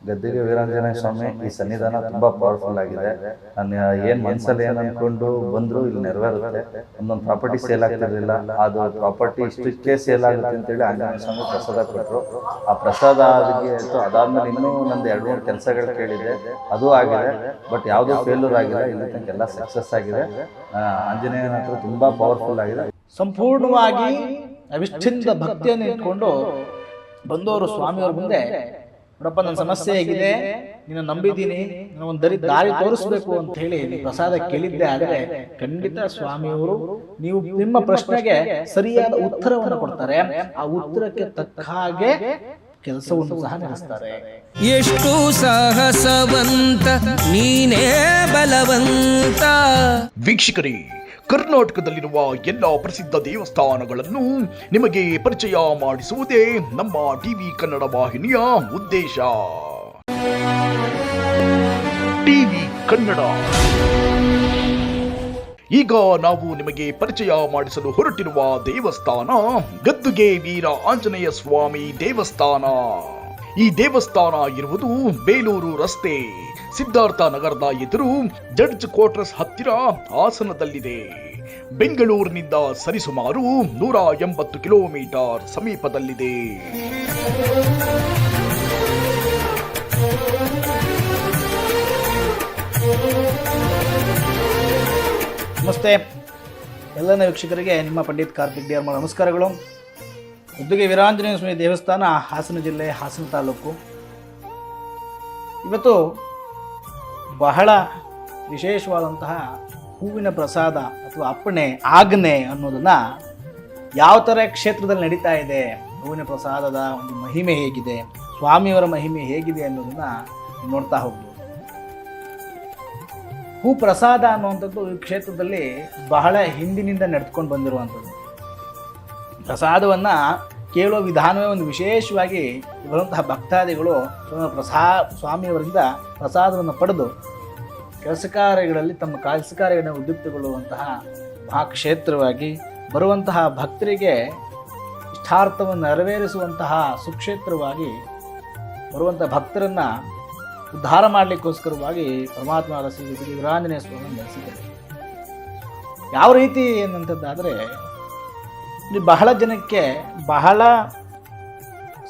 ಗದ್ದಿಗೆ ವೀರಾಂಜನೇಯ ಸ್ವಾಮಿ ಈ ಸನ್ನಿಧಾನ ತುಂಬಾ ಪವರ್ಫುಲ್ ಆಗಿದೆ. ನಾನು ಏನ್ ಮನ್ಸಲ್ಲಿ ಏನ್ ಅನ್ಕೊಂಡು ಬಂದ್ರು ಇಲ್ಲಿ ನೆರವೇರುತ್ತೆ. ಒಂದೊಂದು ಪ್ರಾಪರ್ಟಿ ಸೇಲ್ ಆಗ್ತಿರ್ಲಿಲ್ಲ, ಅದು ಪ್ರಾಪರ್ಟಿ ಇಷ್ಟಕ್ಕೆ ಸೇಲ್ ಆಗುತ್ತೆ ಅಂತೇಳಿ ಆಂಜನೇಯ ಸ್ವಾಮಿ ಪ್ರಸಾದ ಕೊಟ್ಟರು. ಆ ಪ್ರಸಾದ ಅದಾದ್ಮೇಲೆ ಇನ್ನೂ ನಂದು 2-3 ಕೆಲಸಗಳು ಕೇಳಿದೆ, ಅದು ಆಗಿದೆ. ಬಟ್ ಯಾವುದೂ ಫೇಲ್ಯೂರ್ ಆಗಿಲ್ಲ, ಇಲ್ಲಿ ತನಕ ಎಲ್ಲ ಸಕ್ಸಸ್ ಆಗಿದೆ. ಆಂಜನೇಯನ ಹತ್ರ ತುಂಬಾ ಪವರ್ಫುಲ್ ಆಗಿದೆ. ಸಂಪೂರ್ಣವಾಗಿ ಅವಿಚ್ಛಿನ್ನ ಭಕ್ತಿಯನ್ನು ಇಟ್ಕೊಂಡು ಬಂದವರು ಸ್ವಾಮಿಯವ್ರ ಮುಂದೆ, ನೋಡಪ್ಪ ನನ್ನ ಸಮಸ್ಯೆ ಹೇಗಿದೆ, ನೀನು ನಂಬಿದ್ದೀನಿ, ನಾನು ಒಂದು ದಾರಿ ತೋರಿಸ್ಬೇಕು ಅಂತ ಹೇಳಿ ಪ್ರಸಾದ ಕೇಳಿದ್ದೆ. ಆದರೆ ಖಂಡಿತ ಸ್ವಾಮಿಯವರು ನಿಮ್ಮ ಪ್ರಶ್ನೆಗೆ ಸರಿಯಾದ ಉತ್ತರವನ್ನು ಕೊಡ್ತಾರೆ. ಆ ಉತ್ತರಕ್ಕೆ ತಕ್ಕ ಹಾಗೆ ಕೆಲಸವನ್ನು ಸಹ ನಡೆಸ್ತಾರೆ. ಎಷ್ಟು ಸಾಹಸವಂತ ನೀನೇ ಬಲವಂತ. ವೀಕ್ಷಕರೇ, ಕರ್ನಾಟಕದಲ್ಲಿರುವ ಎಲ್ಲ ಪ್ರಸಿದ್ಧ ದೇವಸ್ಥಾನಗಳನ್ನು ನಿಮಗೆ ಪರಿಚಯ ಮಾಡಿಸುವುದೇ ನಮ್ಮ ಟಿವಿ ಕನ್ನಡ ವಾಹಿನಿಯ ಉದ್ದೇಶ. ಟಿವಿ ಕನ್ನಡ. ಈಗ ನಾವು ನಿಮಗೆ ಪರಿಚಯ ಮಾಡಿಸಲು ಹೊರಟಿರುವ ದೇವಸ್ಥಾನ ಗದ್ದುಗೆ ವೀರ ಆಂಜನೇಯ ಸ್ವಾಮಿ ದೇವಸ್ಥಾನ. ಈ ದೇವಸ್ಥಾನ ಇರುವುದು ಬೇಲೂರು ರಸ್ತೆ, ಸಿದ್ಧಾರ್ಥ ನಗರದ ಎದುರು, ಜಡ್ಜ್ ಕ್ವಾರ್ಟರ್ಸ್ ಹತ್ತಿರ ಹಾಸನದಲ್ಲಿದೆ. ಬೆಂಗಳೂರಿನಿಂದ ಸರಿಸುಮಾರು 180 ಕಿಲೋಮೀಟರ್ ಸಮೀಪದಲ್ಲಿದೆ. ನಮಸ್ತೆ ಎಲ್ಲನ ವೀಕ್ಷಕರಿಗೆ ನಿಮ್ಮ ಪಂಡಿತ್ ಕಾರ್ತಿಕ್ ಡಿಆರ್ ನಮಸ್ಕಾರಗಳು. ಗದ್ದುಗೆ ವೀರಾಂಜನೇಯ ಸ್ವಾಮಿ ದೇವಸ್ಥಾನ, ಹಾಸನ ಜಿಲ್ಲೆ, ಹಾಸನ ತಾಲೂಕು. ಇವತ್ತು ಬಹಳ ವಿಶೇಷವಾದಂತಹ ಹೂವಿನ ಪ್ರಸಾದ ಅಥವಾ ಅಪ್ಪಣೆ, ಆಜ್ಞೆ ಅನ್ನೋದನ್ನು ಯಾವ ಥರ ಕ್ಷೇತ್ರದಲ್ಲಿ ನಡೀತಾ ಇದೆ, ಹೂವಿನ ಪ್ರಸಾದದ ಒಂದು ಮಹಿಮೆ ಹೇಗಿದೆ, ಸ್ವಾಮಿಯವರ ಮಹಿಮೆ ಹೇಗಿದೆ ಅನ್ನೋದನ್ನು ನೋಡ್ತಾ ಹೋಗ್ಬೋದು. ಹೂ ಪ್ರಸಾದ ಅನ್ನುವಂಥದ್ದು ಈ ಕ್ಷೇತ್ರದಲ್ಲಿ ಬಹಳ ಹಿಂದಿನಿಂದ ನಡೆದುಕೊಂಡು ಬಂದಿರುವಂಥದ್ದು. ಪ್ರಸಾದವನ್ನು ಕೇಳುವ ವಿಧಾನವೇ ಒಂದು ವಿಶೇಷವಾಗಿ ಬರುವಂತಹ ಭಕ್ತಾದಿಗಳು ಸ್ವಾಮಿಯವರಿಂದ ಪ್ರಸಾದವನ್ನು ಪಡೆದು ಕೆಲಸ ಕಾರ್ಯಗಳಲ್ಲಿ ತಮ್ಮ ಕೆಲಸ ಕಾರ್ಯಗಳನ್ನು ಉದ್ಯುಕ್ತಗೊಳ್ಳುವಂತಹ ಮಹಾಕ್ಷೇತ್ರವಾಗಿ, ಬರುವಂತಹ ಭಕ್ತರಿಗೆ ಇಷ್ಟಾರ್ಥವನ್ನು ನೆರವೇರಿಸುವಂತಹ ಸುಕ್ಷೇತ್ರವಾಗಿ, ಬರುವಂತಹ ಭಕ್ತರನ್ನು ಉದ್ಧಾರ ಮಾಡಲಿಕ್ಕೋಸ್ಕರವಾಗಿ ಪರಮಾತ್ಮ ಶ್ರೀ ವೀರಾಂಜನೇಯ ಸ್ವಾಮಿ ನಡೆಸಿದ್ದಾರೆ. ಯಾವ ರೀತಿ ಏನಂತದ್ದಾದರೆ, ಇಲ್ಲಿ ಬಹಳ ಜನಕ್ಕೆ ಬಹಳ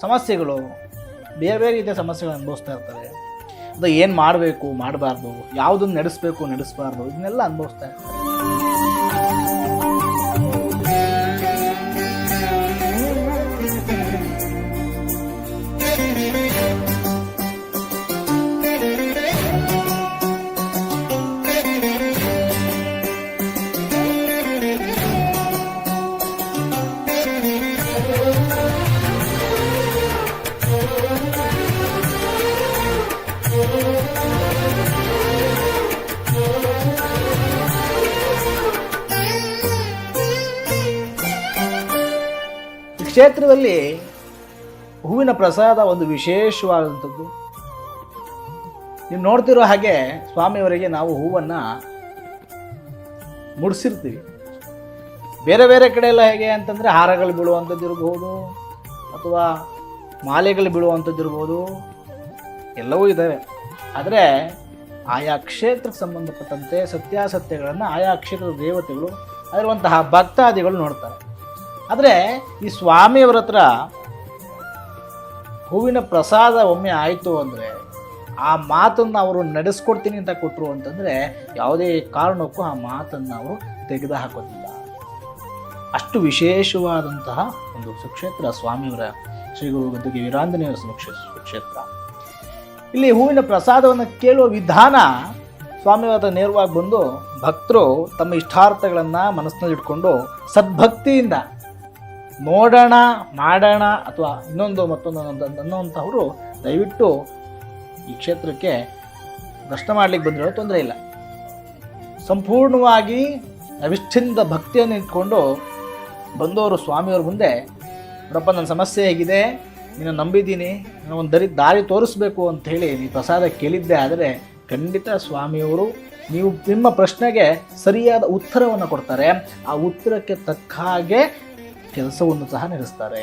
ಸಮಸ್ಯೆಗಳು, ಬೇರೆ ಬೇರೆ ರೀತಿಯ ಸಮಸ್ಯೆಗಳು ಅನುಭವಿಸ್ತಾ ಇರ್ತಾರೆ. ಅದು ಏನು ಮಾಡಬೇಕು, ಮಾಡಬಾರ್ದು, ಯಾವುದನ್ನು ನಡೆಸಬೇಕು, ನಡೆಸಬಾರ್ದು, ಇದನ್ನೆಲ್ಲ ಅನುಭವಿಸ್ತಾ ಇರ್ತಾರೆ. ಕ್ಷೇತ್ರದಲ್ಲಿ ಹೂವಿನ ಪ್ರಸಾದ ಒಂದು ವಿಶೇಷವಾದಂಥದ್ದು. ನೀವು ನೋಡ್ತಿರೋ ಹಾಗೆ ಸ್ವಾಮಿಯವರಿಗೆ ನಾವು ಹೂವನ್ನು ಮುಡಿಸಿರ್ತೀವಿ. ಬೇರೆ ಬೇರೆ ಕಡೆ ಎಲ್ಲ ಹೇಗೆ ಅಂತಂದರೆ ಹಾರಗಳು ಬೀಳುವಂಥದ್ದು ಇರ್ಬೋದು, ಅಥವಾ ಮಾಲೆಗಳು ಬೀಳುವಂಥದ್ದು ಇರ್ಬೋದು, ಎಲ್ಲವೂ ಇದ್ದಾವೆ. ಆದರೆ ಆಯಾ ಕ್ಷೇತ್ರಕ್ಕೆ ಸಂಬಂಧಪಟ್ಟಂತೆ ಸತ್ಯಾಸತ್ಯಗಳನ್ನು ಆಯಾ ಕ್ಷೇತ್ರದ ದೇವತೆಗಳು, ಅದರುವಂತಹ ಭಕ್ತಾದಿಗಳು ನೋಡ್ತಾರೆ. ಆದರೆ ಈ ಸ್ವಾಮಿಯವರ ಹತ್ರ ಹೂವಿನ ಪ್ರಸಾದ ಒಮ್ಮೆ ಆಯಿತು ಅಂದರೆ, ಆ ಮಾತನ್ನು ಅವರು ನಡೆಸ್ಕೊಡ್ತೀನಿ ಅಂತ ಕೊಟ್ಟರು ಅಂತಂದರೆ ಯಾವುದೇ ಕಾರಣಕ್ಕೂ ಆ ಮಾತನ್ನು ಅವರು ತೆಗೆದು ಹಾಕೋದಿಲ್ಲ. ಅಷ್ಟು ವಿಶೇಷವಾದಂತಹ ಒಂದು ಸುಕ್ಷೇತ್ರ ಸ್ವಾಮಿಯವರ ಶ್ರೀ ಗುರು ಗದ್ದುಗೆ ವೀರಾಂಜನೇಯ ಸುಕ್ಷೇತ್ರ. ಇಲ್ಲಿ ಹೂವಿನ ಪ್ರಸಾದವನ್ನು ಕೇಳುವ ವಿಧಾನ, ಸ್ವಾಮಿಯವರ ನೇರವಾಗಿ ಬಂದು ಭಕ್ತರು ತಮ್ಮ ಇಷ್ಟಾರ್ಥಗಳನ್ನು ಮನಸ್ಸಿನಲ್ಲಿ ಇಟ್ಕೊಂಡು ಸದ್ಭಕ್ತಿಯಿಂದ ನೋಡೋಣ, ಮಾಡೋಣ ಅಥವಾ ಇನ್ನೊಂದು ಮತ್ತೊಂದು ಅನ್ನೋಂಥವರು ದಯವಿಟ್ಟು ಈ ಕ್ಷೇತ್ರಕ್ಕೆ ದರ್ಶನ ಮಾಡಲಿಕ್ಕೆ ಬಂದಿರೋ ತೊಂದರೆ ಇಲ್ಲ. ಸಂಪೂರ್ಣವಾಗಿ ಅವಿಚ್ಛಿನ್ನ ಭಕ್ತಿಯನ್ನು ಇಟ್ಕೊಂಡು ಬಂದವರು ಸ್ವಾಮಿಯವ್ರ ಮುಂದೆ, ನೋಡಪ್ಪ ನನ್ನ ಸಮಸ್ಯೆ ಹೇಗಿದೆ, ನೀನು ನಂಬಿದ್ದೀನಿ, ನಾನು ಒಂದು ದಾರಿ ತೋರಿಸ್ಬೇಕು ಅಂತ ಹೇಳಿ ನೀವು ಪ್ರಸಾದ ಕೇಳಿದ್ದೆ. ಆದರೆ ಖಂಡಿತ ಸ್ವಾಮಿಯವರು ನಿಮ್ಮ ಪ್ರಶ್ನೆಗೆ ಸರಿಯಾದ ಉತ್ತರವನ್ನು ಕೊಡ್ತಾರೆ. ಆ ಉತ್ತರಕ್ಕೆ ತಕ್ಕ ಹಾಗೆ ಕೆಲಸವನ್ನು ಸಹ ನಡೆಸ್ತಾರೆ.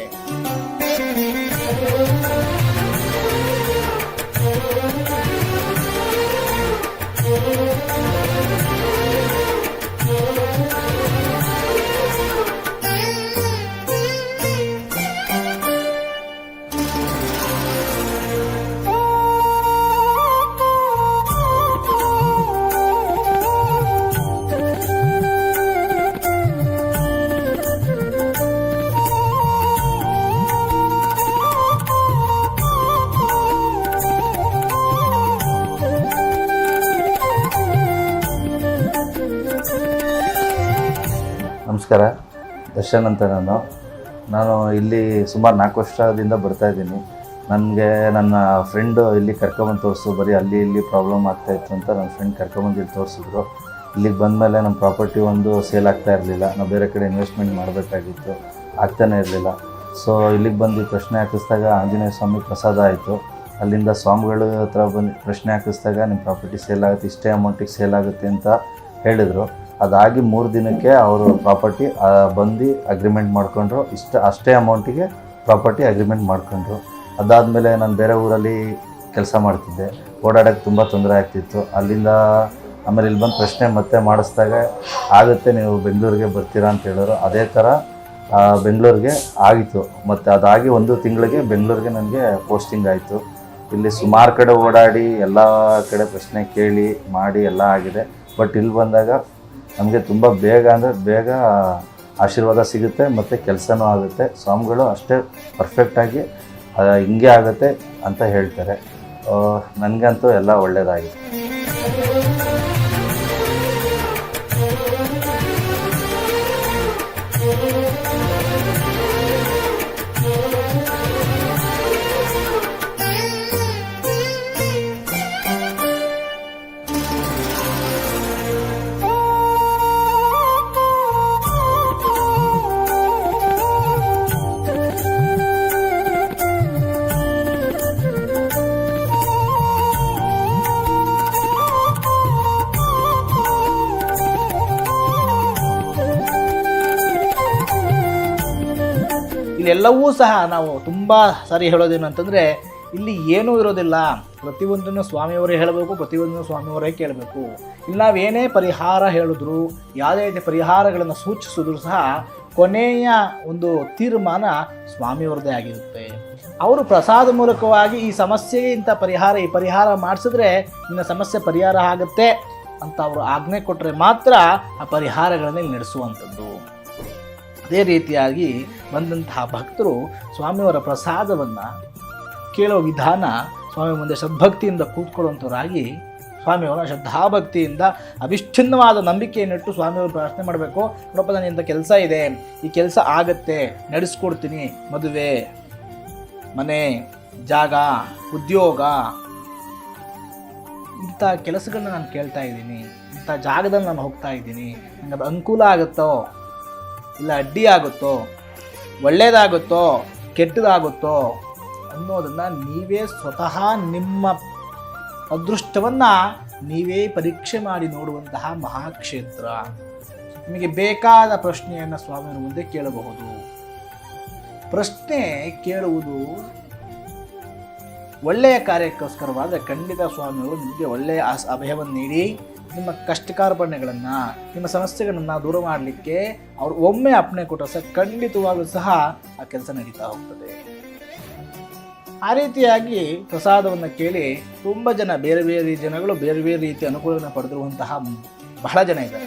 ನಮಸ್ಕಾರ, ದರ್ಶನ್ ಅಂತ. ನಾನು ಇಲ್ಲಿ ಸುಮಾರು 4 ವರ್ಷದಿಂದ ಬರ್ತಾಯಿದ್ದೀನಿ. ನನಗೆ ನನ್ನ ಫ್ರೆಂಡು ಇಲ್ಲಿ ಕರ್ಕೊಬಂದು ತೋರಿಸು, ಬರೀ ಅಲ್ಲಿ ಇಲ್ಲಿ ಪ್ರಾಬ್ಲಮ್ ಆಗ್ತಾಯಿತ್ತು ಅಂತ ನನ್ನ ಫ್ರೆಂಡ್ ಕರ್ಕೊಬಂದು ಇಲ್ಲಿ ತೋರಿಸಿದ್ರು. ಇಲ್ಲಿಗೆ ಬಂದಮೇಲೆ ನಮ್ಮ ಪ್ರಾಪರ್ಟಿ ಒಂದು ಸೇಲ್ ಆಗ್ತಾ ಇರಲಿಲ್ಲ. ನಾವು ಬೇರೆ ಕಡೆ ಇನ್ವೆಸ್ಟ್ಮೆಂಟ್ ಮಾಡಬೇಕಾಗಿತ್ತು, ಆಗ್ತಾನೇ ಇರಲಿಲ್ಲ. ಸೊ ಇಲ್ಲಿಗೆ ಬಂದು ಪ್ರಶ್ನೆ ಹಾಕಿಸಿದಾಗ ಆಂಜನೇಯ ಸ್ವಾಮಿ ಪ್ರಸಾದ ಆಯಿತು. ಅಲ್ಲಿಂದ ಸ್ವಾಮಿಗಳ ಹತ್ರ ಬಂದು ಪ್ರಶ್ನೆ ಹಾಕಿಸಿದಾಗ ನಿಮ್ಮ ಪ್ರಾಪರ್ಟಿ ಸೇಲ್ ಆಗುತ್ತೆ, ಇಷ್ಟೇ ಅಮೌಂಟಿಗೆ ಸೇಲ್ ಆಗುತ್ತೆ ಅಂತ ಹೇಳಿದರು. ಅದಾಗಿ 3 ದಿನಕ್ಕೆ ಅವರು ಪ್ರಾಪರ್ಟಿ ಬಂದು ಅಗ್ರಿಮೆಂಟ್ ಮಾಡ್ಕೊಂಡ್ರು. ಅಷ್ಟೇ ಅಮೌಂಟಿಗೆ ಪ್ರಾಪರ್ಟಿ ಅಗ್ರಿಮೆಂಟ್ ಮಾಡ್ಕೊಂಡ್ರು. ಅದಾದಮೇಲೆ ನಾನು ಬೇರೆ ಊರಲ್ಲಿ ಕೆಲಸ ಮಾಡ್ತಿದ್ದೆ, ಓಡಾಡೋಕ್ಕೆ ತುಂಬ ತೊಂದರೆ ಆಗ್ತಿತ್ತು. ಅಲ್ಲಿಂದ ಆಮೇಲೆ ಇಲ್ಲಿ ಬಂದು ಪ್ರಶ್ನೆ ಮತ್ತೆ ಮಾಡಿಸಿದಾಗ ಆಗುತ್ತೆ, ನೀವು ಬೆಂಗಳೂರಿಗೆ ಬರ್ತೀರಾ ಅಂತ ಹೇಳಿದ್ರು. ಅದೇ ಥರ ಬೆಂಗಳೂರಿಗೆ ಆಗಿತ್ತು. ಮತ್ತು ಅದಾಗಿ 1 ತಿಂಗಳಿಗೆ ಬೆಂಗಳೂರಿಗೆ ನನಗೆ ಪೋಸ್ಟಿಂಗ್ ಆಯಿತು. ಇಲ್ಲಿ ಸುಮಾರು ಕಡೆ ಓಡಾಡಿ ಎಲ್ಲ ಕಡೆ ಪ್ರಶ್ನೆ ಕೇಳಿ ಮಾಡಿ ಎಲ್ಲ ಆಗಿದೆ. ಬಟ್ ಇಲ್ಲಿ ಬಂದಾಗ ನಮಗೆ ತುಂಬ ಬೇಗ ಆಶೀರ್ವಾದ ಸಿಗುತ್ತೆ ಮತ್ತು ಕೆಲಸನೂ ಆಗುತ್ತೆ. ಸ್ವಾಮಿಗಳು ಅಷ್ಟೇ ಪರ್ಫೆಕ್ಟಾಗಿ ಹಿಂಗೆ ಆಗುತ್ತೆ ಅಂತ ಹೇಳ್ತಾರೆ. ನನಗಂತೂ ಎಲ್ಲ ಒಳ್ಳೆಯದಾಗಿದೆ. ಇಲ್ಲೆಲ್ಲವೂ ಸಹ ನಾವು ತುಂಬ ಸಾರಿ ಹೇಳೋದೇನು ಅಂತಂದರೆ, ಇಲ್ಲಿ ಏನೂ ಇರೋದಿಲ್ಲ. ಪ್ರತಿಯೊಂದನ್ನು ಸ್ವಾಮಿಯವರೇ ಹೇಳಬೇಕು, ಪ್ರತಿಯೊಂದನ್ನು ಸ್ವಾಮಿಯವರೇ ಕೇಳಬೇಕು. ಇಲ್ಲಿ ನಾವೇನೇ ಪರಿಹಾರ ಹೇಳಿದ್ರು, ಯಾವುದೇ ಪರಿಹಾರಗಳನ್ನು ಸೂಚಿಸಿದ್ರು ಸಹ ಕೊನೆಯ ಒಂದು ತೀರ್ಮಾನ ಸ್ವಾಮಿಯವರದೇ ಆಗಿರುತ್ತೆ. ಅವರು ಪ್ರಸಾದ ಮೂಲಕವಾಗಿ ಈ ಸಮಸ್ಯೆಗೆ ಇಂಥ ಈ ಪರಿಹಾರ ಮಾಡಿಸಿದ್ರೆ ನಿನ್ನ ಸಮಸ್ಯೆ ಪರಿಹಾರ ಆಗುತ್ತೆ ಅಂತ ಅವರು ಆಜ್ಞೆ ಕೊಟ್ಟರೆ ಮಾತ್ರ ಆ ಪರಿಹಾರಗಳನ್ನು ಇಲ್ಲಿ ನಡೆಸುವಂಥದ್ದು. ಅದೇ ರೀತಿಯಾಗಿ ಬಂದಂತಹ ಭಕ್ತರು ಸ್ವಾಮಿಯವರ ಪ್ರಸಾದವನ್ನು ಕೇಳೋ ವಿಧಾನ, ಸ್ವಾಮಿ ಮುಂದೆ ಸದ್ಭಕ್ತಿಯಿಂದ ಕೂತ್ಕೊಳ್ಳುವಂಥವರಾಗಿ ಸ್ವಾಮಿಯವರ ಶ್ರದ್ಧಾಭಕ್ತಿಯಿಂದ ಅವಿಚ್ಛಿನ್ನವಾದ ನಂಬಿಕೆಯನ್ನಿಟ್ಟು ಸ್ವಾಮಿಯವರು ಪ್ರಾರ್ಥನೆ ಮಾಡಬೇಕು. ನೋಡಪ್ಪ, ನಾನು ಇಂಥ ಕೆಲಸ ಇದೆ, ಈ ಕೆಲಸ ಆಗತ್ತೆ, ನಡೆಸ್ಕೊಡ್ತೀನಿ, ಮದುವೆ, ಮನೆ, ಜಾಗ, ಉದ್ಯೋಗ, ಇಂಥ ಕೆಲಸಗಳನ್ನ ನಾನು ಕೇಳ್ತಾ ಇದ್ದೀನಿ, ಇಂಥ ಜಾಗದಲ್ಲಿ ನಾನು ಹೋಗ್ತಾ ಇದ್ದೀನಿ, ನನಗೆ ಅದು ಅನುಕೂಲ ಆಗುತ್ತೋ ಇಲ್ಲ ಅಡ್ಡಿ ಆಗುತ್ತೋ, ಒಳ್ಳೆಯದಾಗುತ್ತೋ ಕೆಟ್ಟದಾಗುತ್ತೋ ಅನ್ನೋದನ್ನು ನೀವೇ ಸ್ವತಃ ನಿಮ್ಮ ಅದೃಷ್ಟವನ್ನು ನೀವೇ ಪರೀಕ್ಷೆ ಮಾಡಿ ನೋಡುವಂತಹ ಮಹಾಕ್ಷೇತ್ರ. ನಿಮಗೆ ಬೇಕಾದ ಪ್ರಶ್ನೆಯನ್ನು ಸ್ವಾಮಿಯವರ ಮುಂದೆ ಕೇಳಬಹುದು. ಪ್ರಶ್ನೆ ಕೇಳುವುದು ಒಳ್ಳೆಯ ಕಾರ್ಯಕ್ಕೋಸ್ಕರವಾದರೆ ಖಂಡಿತ ಸ್ವಾಮಿಯವರು ನಿಮಗೆ ಒಳ್ಳೆಯ ಅಭಯವನ್ನು ನೀಡಿ ನಿಮ್ಮ ಕಷ್ಟ ಕಾರ್ಪಣ್ಯಗಳನ್ನು, ನಿಮ್ಮ ಸಮಸ್ಯೆಗಳನ್ನು ದೂರ ಮಾಡಲಿಕ್ಕೆ ಅವರು ಒಮ್ಮೆ ಅಪ್ಪಣೆ ಕೊಟ್ಟರೆ ಸಹ ಖಂಡಿತವಾಗೂ ಸಹ ಆ ಕೆಲಸ ನಡೀತಾ ಹೋಗ್ತದೆ. ಆ ರೀತಿಯಾಗಿ ಪ್ರಸಾದವನ್ನು ಕೇಳಿ ತುಂಬ ಜನ, ಬೇರೆ ಬೇರೆ ಜನಗಳು ಬೇರೆ ಬೇರೆ ರೀತಿಯ ಅನುಕೂಲವನ್ನು ಪಡೆದಿರುವಂತಹ ಬಹಳ ಜನ ಇದ್ದಾರೆ.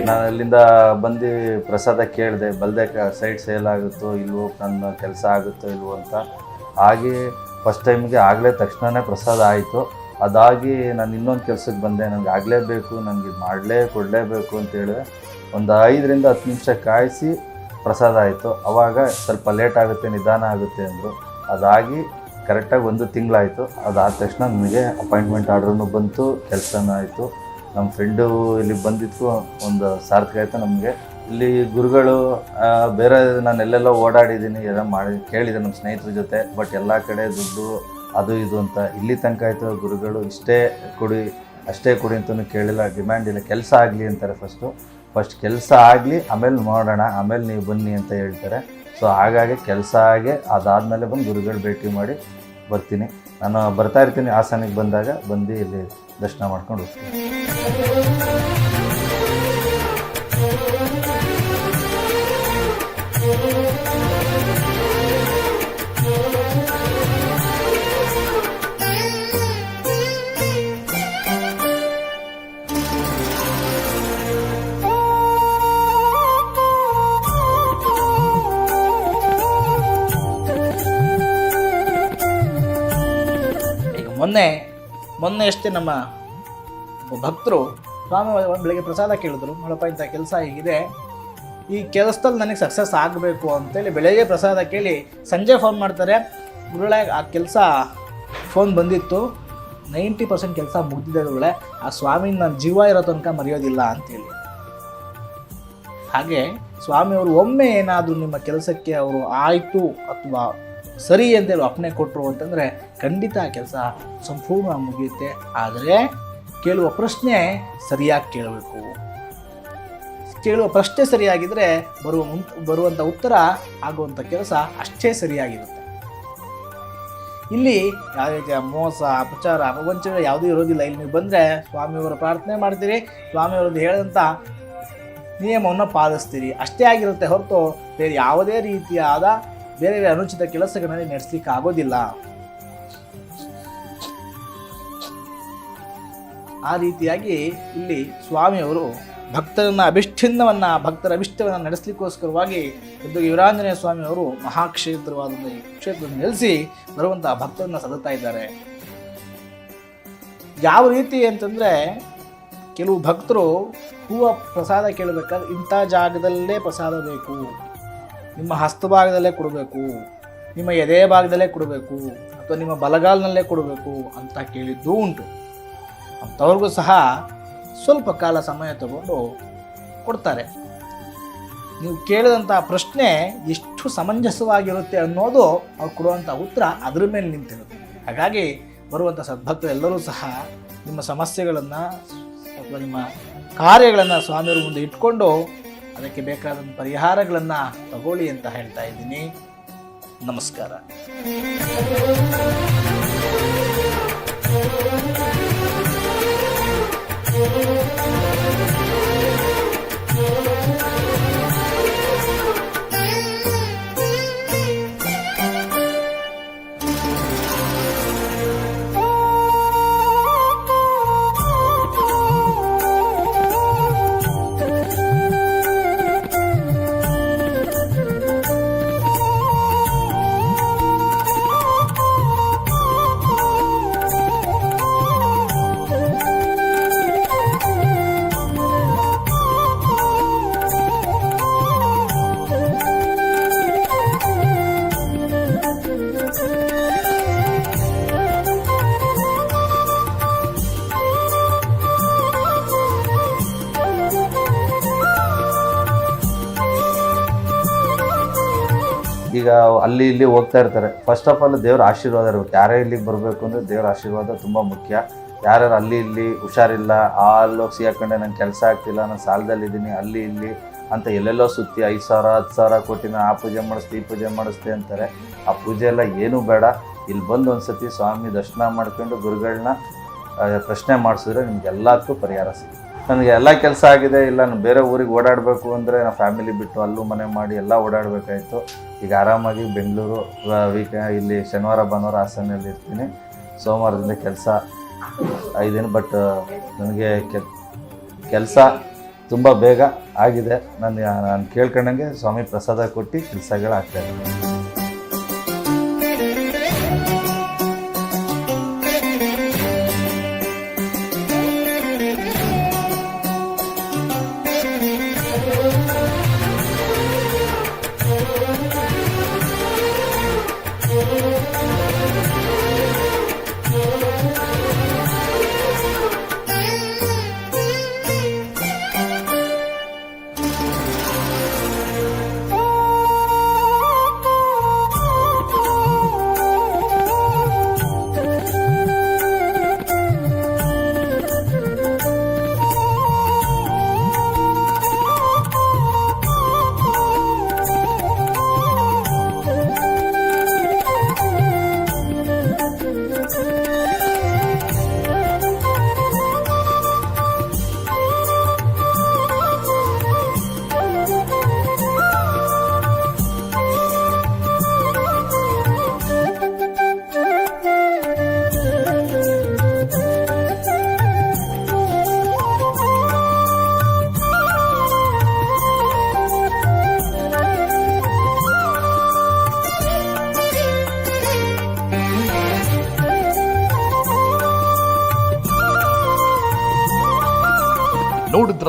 ನಾನು ಅಲ್ಲಿಂದ ಬಂದು ಪ್ರಸಾದ ಕೇಳಿದೆ, ಬಲ್ದೆ ಸೈಡ್ ಸೇಲ್ ಆಗುತ್ತೋ ಇಲ್ವೋ, ನನ್ನ ಕೆಲಸ ಆಗುತ್ತೋ ಇಲ್ವೋ ಅಂತ. ಹಾಗೆ ಫಸ್ಟ್ ಟೈಮಿಗೆ ಆಗಲೇ ತಕ್ಷಣವೇ ಪ್ರಸಾದ ಆಯಿತು. ಅದಾಗಿ ನಾನು ಇನ್ನೊಂದು ಕೆಲಸಕ್ಕೆ ಬಂದೆ, ನನಗೆ ಆಗಲೇಬೇಕು, ನನಗೆ ಇದು ಕೊಡಲೇಬೇಕು ಅಂತ ಹೇಳಿದೆ. ಒಂದು 5 ರಿಂದ 10 ನಿಮಿಷ ಕಾಯಿಸಿ ಪ್ರಸಾದ ಆಯಿತು. ಆವಾಗ ಸ್ವಲ್ಪ ಲೇಟ್ ಆಗುತ್ತೆ, ನಿಧಾನ ಆಗುತ್ತೆ ಅಂದರು. ಅದಾಗಿ ಕರೆಕ್ಟಾಗಿ 1 ತಿಂಗಳಾಯಿತು. ಅದಾದ ತಕ್ಷಣ ನನಗೆ ಅಪಾಯಿಂಟ್ಮೆಂಟ್ ಆರ್ಡ್ರೂ ಬಂತು, ಕೆಲಸನೂ ಆಯಿತು. ನಮ್ಮ ಫ್ರೆಂಡು ಇಲ್ಲಿಗೆ ಬಂದಿದ್ದು ಒಂದು ಸಾರ್ಥಕ ಆಯಿತು ನಮಗೆ. ಇಲ್ಲಿ ಗುರುಗಳು ಬೇರೆ ನಾನು ಎಲ್ಲೆಲ್ಲ ಓಡಾಡಿದ್ದೀನಿ, ಎಲ್ಲ ಕೇಳಿದೆ ನಮ್ಮ ಸ್ನೇಹಿತರ ಜೊತೆ. ಬಟ್ ಎಲ್ಲ ಕಡೆ ದುಡ್ಡು ಅದು ಇದು ಅಂತ. ಇಲ್ಲಿ ತನಕ ಆಯಿತು, ಗುರುಗಳು ಇಷ್ಟೇ ಕೊಡಿ ಅಷ್ಟೇ ಕೊಡಿ ಅಂತಲೂ ಕೇಳಿಲ್ಲ, ಡಿಮ್ಯಾಂಡ್ ಇಲ್ಲ. ಕೆಲಸ ಆಗಲಿ ಅಂತಾರೆ ಫಸ್ಟ್ ಕೆಲಸ ಆಗಲಿ, ಆಮೇಲೆ ನೋಡೋಣ, ಆಮೇಲೆ ನೀವು ಬನ್ನಿ ಅಂತ ಹೇಳ್ತಾರೆ. ಸೊ ಹಾಗಾಗಿ ಕೆಲಸ ಆಗಿ ಅದಾದಮೇಲೆ ಬಂದು ಗುರುಗಳು ಭೇಟಿ ಮಾಡಿ ಬರ್ತೀನಿ. ನಾನು ಬರ್ತಾ ಇರ್ತೀನಿ, ಹಾಸನಿಗೆ ಬಂದಾಗ ಬಂದು ಇಲ್ಲಿ ದರ್ಶನ ಮಾಡ್ಕೊಂಡು ಹೋಗ್ತೀನಿ. ಈಗ ಮೊನ್ನೆ ಅಷ್ಟೇ ನಮ್ಮ ಒಬ್ಬ ಭಕ್ತರು ಸ್ವಾಮಿ ಬೆಳಗ್ಗೆ ಪ್ರಸಾದ ಕೇಳಿದ್ರು, ನೋಡಪ್ಪ ಇಂಥ ಕೆಲಸ ಹೀಗಿದೆ, ಈ ಕೆಲಸದಲ್ಲಿ ನನಗೆ ಸಕ್ಸಸ್ ಆಗಬೇಕು ಅಂತೇಳಿ ಬೆಳಗ್ಗೆ ಪ್ರಸಾದ ಕೇಳಿ ಸಂಜೆ ಫೋನ್ ಮಾಡ್ತಾರೆ, ಗುರುಗಳೇ ಆ ಕೆಲಸ ಫೋನ್ ಬಂದಿತ್ತು, 90% ಕೆಲಸ ಮುಗ್ದಿದೆ ಗುರುಗಳೇ, ಆ ಸ್ವಾಮಿನ ನನ್ನ ಜೀವ ಇರೋ ತನಕ ಮರೆಯೋದಿಲ್ಲ ಅಂತೇಳಿ. ಹಾಗೆ ಸ್ವಾಮಿಯವರು ಒಮ್ಮೆ ಏನಾದರೂ ನಿಮ್ಮ ಕೆಲಸಕ್ಕೆ ಅವರು ಆಯಿತು ಅಥವಾ ಸರಿ ಅಂತೇಳಿ ಅಪ್ಪಣೆ ಕೊಟ್ಟರು ಅಂತಂದರೆ ಖಂಡಿತ ಆ ಕೆಲಸ ಸಂಪೂರ್ಣ ಮುಗಿಯುತ್ತೆ. ಆದರೆ ಕೇಳುವ ಪ್ರಶ್ನೆ ಸರಿಯಾಗಿ ಕೇಳಬೇಕು. ಕೇಳುವ ಪ್ರಶ್ನೆ ಸರಿಯಾಗಿದ್ದರೆ ಬರುವಂಥ ಉತ್ತರ ಆಗುವಂಥ ಕೆಲಸ ಅಷ್ಟೇ ಸರಿಯಾಗಿರುತ್ತೆ. ಇಲ್ಲಿ ಯಾವ ರೀತಿಯ ಮೋಸ, ಅಪಚಾರ, ಅಪವಂಚನೆ ಯಾವುದೂ ಇರೋದಿಲ್ಲ. ಇಲ್ಲಿ ನೀವು ಬಂದರೆ ಸ್ವಾಮಿಯವರ ಪ್ರಾರ್ಥನೆ ಮಾಡ್ತೀರಿ, ಸ್ವಾಮಿಯವರದ್ದು ಹೇಳಿದಂಥ ನಿಯಮವನ್ನು ಪಾಲಿಸ್ತೀರಿ, ಅಷ್ಟೇ ಆಗಿರುತ್ತೆ ಹೊರತು ಬೇರೆ ಯಾವುದೇ ರೀತಿಯಾದ ಬೇರೆ ಅನುಚಿತ ಕೆಲಸಗಳನ್ನು ನಡೆಸಲಿಕ್ಕೆ ಆಗೋದಿಲ್ಲ. ಆ ರೀತಿಯಾಗಿ ಇಲ್ಲಿ ಸ್ವಾಮಿಯವರು ಭಕ್ತರ ಅಭಿಷ್ಟವನ್ನು ನಡೆಸಲಿಕ್ಕೋಸ್ಕರವಾಗಿ ಗದ್ದುಗೆ ವೀರಾಂಜನೇಯ ಸ್ವಾಮಿಯವರು ಮಹಾಕ್ಷೇತ್ರವಾದ ಕ್ಷೇತ್ರವನ್ನು ನೆಲೆಸಿ ಬರುವಂತಹ ಭಕ್ತರನ್ನು ಸದುತ್ತಾ ಇದ್ದಾರೆ. ಯಾವ ರೀತಿ ಅಂತಂದರೆ, ಕೆಲವು ಭಕ್ತರು ಹೂವು ಪ್ರಸಾದ ಕೇಳಬೇಕಾದ್ರೆ ಇಂಥ ಜಾಗದಲ್ಲೇ ಪ್ರಸಾದ ಬೇಕು, ನಿಮ್ಮ ಹಸ್ತಭಾಗದಲ್ಲೇ ಕೊಡಬೇಕು, ನಿಮ್ಮ ಎದೆ ಭಾಗದಲ್ಲೇ ಕೊಡಬೇಕು, ಅಥವಾ ನಿಮ್ಮ ಬಲಗಾಲಿನಲ್ಲೇ ಕೊಡಬೇಕು ಅಂತ ಕೇಳಿದ್ದೂ ಉಂಟು. ಅಂಥವ್ರಿಗೂ ಸಹ ಸ್ವಲ್ಪ ಕಾಲ ಸಮಯ ತಗೊಂಡು ಕೊಡ್ತಾರೆ. ನೀವು ಕೇಳಿದಂಥ ಪ್ರಶ್ನೆ ಎಷ್ಟು ಸಮಂಜಸವಾಗಿರುತ್ತೆ ಅನ್ನೋದು ಅವ್ರು ಕೊಡುವಂಥ ಉತ್ತರ ಅದರ ಮೇಲೆ ನಿಂತಿರುತ್ತೆ. ಹಾಗಾಗಿ ಬರುವಂಥ ಸದ್ಭಕ್ತರು ಎಲ್ಲರೂ ಸಹ ನಿಮ್ಮ ಸಮಸ್ಯೆಗಳನ್ನು ಅಥವಾ ನಿಮ್ಮ ಕಾರ್ಯಗಳನ್ನು ಸ್ವಾಮಿಯವ್ರ ಮುಂದೆ ಇಟ್ಕೊಂಡು ಅದಕ್ಕೆ ಬೇಕಾದಂಥ ಪರಿಹಾರಗಳನ್ನು ತಗೊಳ್ಳಿ ಅಂತ ಹೇಳ್ತಾ ಇದ್ದೀನಿ. ನಮಸ್ಕಾರ. ಈಗ ಅಲ್ಲಿ ಇಲ್ಲಿ ಹೋಗ್ತಾ ಇರ್ತಾರೆ. ಫಸ್ಟ್ ಆಫ್ ಆಲ್ ದೇವ್ರ ಆಶೀರ್ವಾದ ಇರಬೇಕು. ಯಾರೇ ಇಲ್ಲಿಗೆ ಬರಬೇಕು ಅಂದರೆ ದೇವ್ರ ಆಶೀರ್ವಾದ ತುಂಬ ಮುಖ್ಯ. ಯಾರ್ಯಾರು ಅಲ್ಲಿ ಇಲ್ಲಿ ಹುಷಾರಿಲ್ಲ, ಅಲ್ಲೋಗಿ ಸಿಗಾಕೊಂಡೆ, ನಂಗೆ ಕೆಲಸ ಆಗ್ತಿಲ್ಲ, ನಾನು ಸಾಲದಲ್ಲಿದ್ದೀನಿ, ಅಲ್ಲಿ ಇಲ್ಲಿ ಅಂತ ಎಲ್ಲೆಲ್ಲೋ ಸುತ್ತಿ 5,000 10,000 ಕೊಟ್ಟು ನಾನು ಆ ಪೂಜೆ ಮಾಡಿಸ್ತೆ ಈ ಪೂಜೆ ಮಾಡಿಸ್ತೆ ಅಂತಾರೆ. ಆ ಪೂಜೆ ಎಲ್ಲ ಏನೂ ಬೇಡ. ಇಲ್ಲಿ ಬಂದು ಒಂದು ಸತಿ ಸ್ವಾಮಿ ದರ್ಶನ ಮಾಡ್ಕೊಂಡು ಗುರುಗಳನ್ನ ಪ್ರಶ್ನೆ ಮಾಡಿಸಿದ್ರೆ ನಿಮ್ಗೆ ಎಲ್ಲದಕ್ಕೂ ಪರಿಹಾರ ಸಿಗುತ್ತೆ. ನನಗೆ ಎಲ್ಲ ಕೆಲಸ ಆಗಿದೆ, ಇಲ್ಲ ನಾನು ಬೇರೆ ಊರಿಗೆ ಓಡಾಡಬೇಕು ಅಂದರೆ ನಾನು ಫ್ಯಾಮಿಲಿ ಬಿಟ್ಟು ಅಲ್ಲೂ ಮನೆ ಮಾಡಿ ಎಲ್ಲ ಓಡಾಡಬೇಕಾಯಿತು. ಈಗ ಆರಾಮಾಗಿ ಬೆಂಗಳೂರು ಇಲ್ಲಿ ಶನಿವಾರ ಭಾನುವಾರ ಹಾಸನಲ್ಲಿ ಇರ್ತೀನಿ. ಸೋಮವಾರದಿಂದ ಕೆಲಸ ಐದೇನು, ಬಟ್ ನನಗೆ ಕೆಲಸ ತುಂಬ ಬೇಗ ಆಗಿದೆ. ನಾನು ಕೇಳ್ಕೊಂಡಂಗೆ ಸ್ವಾಮಿ ಪ್ರಸಾದ ಕೊಟ್ಟು ಕೆಲಸಗಳಾಗ್ತಾಯಿದ್ದೀನಿ.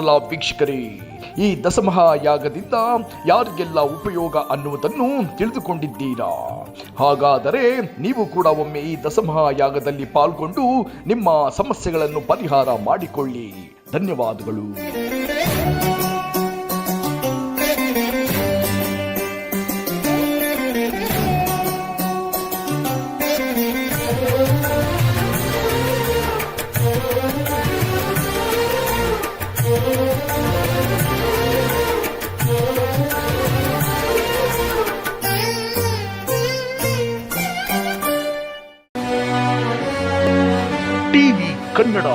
ಕೇಳಿದ್ರಲ್ಲ ವೀಕ್ಷಕರೇ, ಈ ದಶಮಹಾಯಾಗದಿಂದ ಯಾರಿಗೆಲ್ಲ ಉಪಯೋಗ ಅನ್ನುವುದನ್ನು ತಿಳಿದುಕೊಂಡಿದ್ದೀರಾ? ಹಾಗಾದರೆ ನೀವು ಕೂಡ ಒಮ್ಮೆ ಈ ದಶಮಹಾಯಾಗದಲ್ಲಿ ಪಾಲ್ಗೊಂಡು ನಿಮ್ಮ ಸಮಸ್ಯೆಗಳನ್ನು ಪರಿಹಾರ ಮಾಡಿಕೊಳ್ಳಿ. ಧನ್ಯವಾದಗಳು. ಟಿವಿ ಕನ್ನಡ.